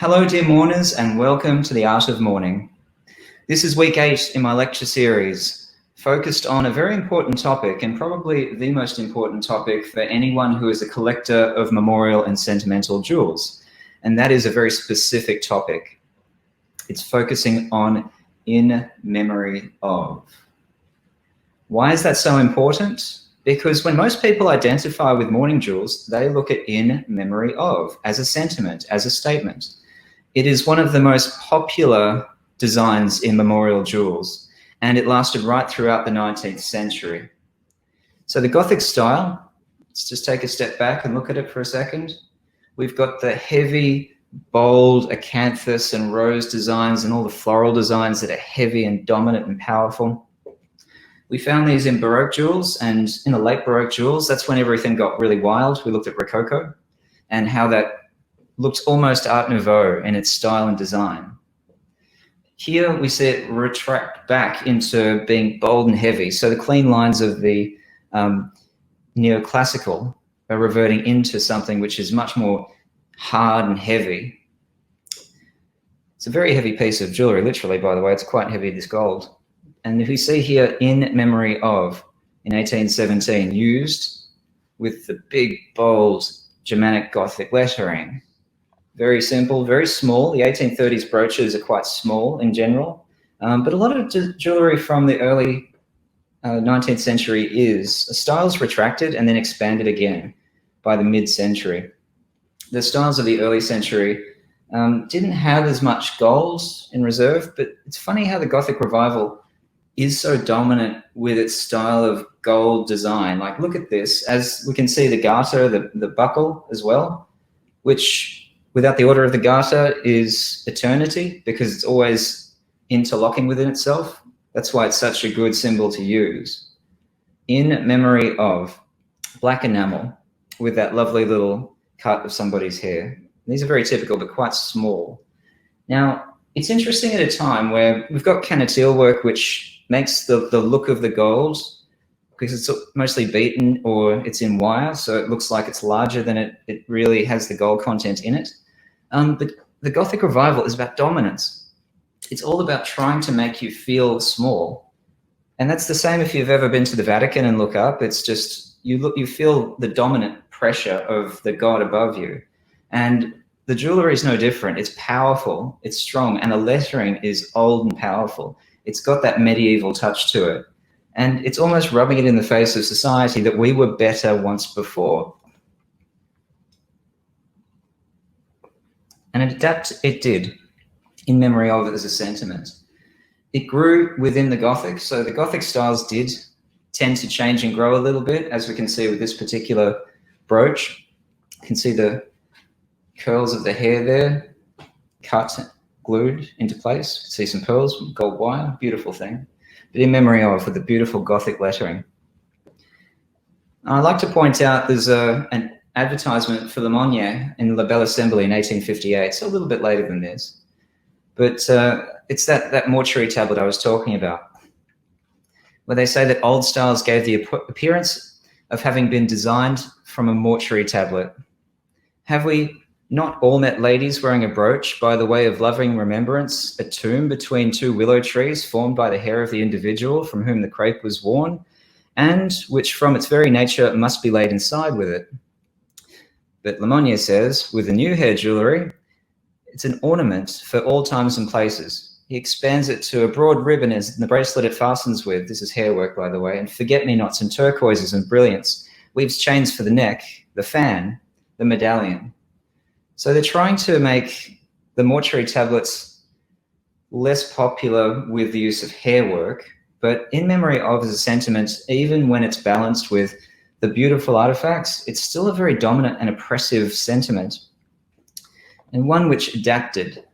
Hello, dear mourners, and welcome to the Art of Mourning. This is week 8 in my lecture series, focused on a very important topic, and probably the most important topic for anyone who is a collector of memorial and sentimental jewels. And that is a very specific topic. It's focusing on in memory of. Why is that so important? Because when most people identify with mourning jewels, they look at in memory of as a sentiment, as a statement. It is one of the most popular designs in memorial jewels, and it lasted right throughout the 19th century. So the Gothic style, let's just take a step back and look at it for a second. We've got the heavy, bold acanthus and rose designs and all the floral designs that are heavy and dominant and powerful. We found these in Baroque jewels, and in the late Baroque jewels, that's when everything got really wild. We looked at Rococo and how that looked almost Art Nouveau in its style and design. Here we see it retract back into being bold and heavy. So the clean lines of the neoclassical are reverting into something which is much more hard and heavy. It's a very heavy piece of jewelry, literally, by the way. It's quite heavy, this gold. And if you see here, in memory of, in 1817, used with the big, bold Germanic Gothic lettering. Very simple, very small. The 1830s brooches are quite small in general, but a lot of jewelry from the early 19th century is. Styles retracted and then expanded again by the mid-century. The styles of the early century didn't have as much gold in reserve, but it's funny how the Gothic revival is so dominant with its style of gold design. Like, look at this. As we can see, the garter, the buckle as well, which without the order of the garter is eternity, because it's always interlocking within itself. That's why it's such a good symbol to use. In memory of, black enamel with that lovely little cut of somebody's hair. These are very typical, but quite small. Now, it's interesting at a time where we've got canotille work, which makes the look of the gold, because it's mostly beaten or it's in wire, so it looks like it's larger than it really has the gold content in it. But the Gothic revival is about dominance. It's all about trying to make you feel small. And that's the same if you've ever been to the Vatican and look up. It's just, you feel the dominant pressure of the God above you. And the jewelry is no different. It's powerful, it's strong, and the lettering is old and powerful. It's got that medieval touch to it. And it's almost rubbing it in the face of society that we were better once before. And it did, in memory of it as a sentiment. It grew within the Gothic, so the Gothic styles did tend to change and grow a little bit, as we can see with this particular brooch. You can see the curls of the hair there, cut, glued into place. See some pearls, gold wire, beautiful thing. But in memory of, with the beautiful Gothic lettering. I'd like to point out there's an advertisement for Lemonnier in the La Belle Assembly in 1858, so a little bit later than this. But it's that mortuary tablet I was talking about, where they say that old styles gave the appearance of having been designed from a mortuary tablet. Have we not all met ladies wearing a brooch by the way of loving remembrance, a tomb between two willow trees formed by the hair of the individual from whom the crape was worn, and which from its very nature must be laid inside with it? But Lemonnier says, with the new hair jewelry, it's an ornament for all times and places. He expands it to a broad ribbon as the bracelet it fastens with. This is hair work, by the way, and forget-me-nots and turquoises and brilliants. Weaves chains for the neck, the fan, the medallion. So they're trying to make the mortuary tablets less popular with the use of hair work, but in memory of as a sentiment, even when it's balanced with the beautiful artifacts, it's still a very dominant and oppressive sentiment, and one which adapted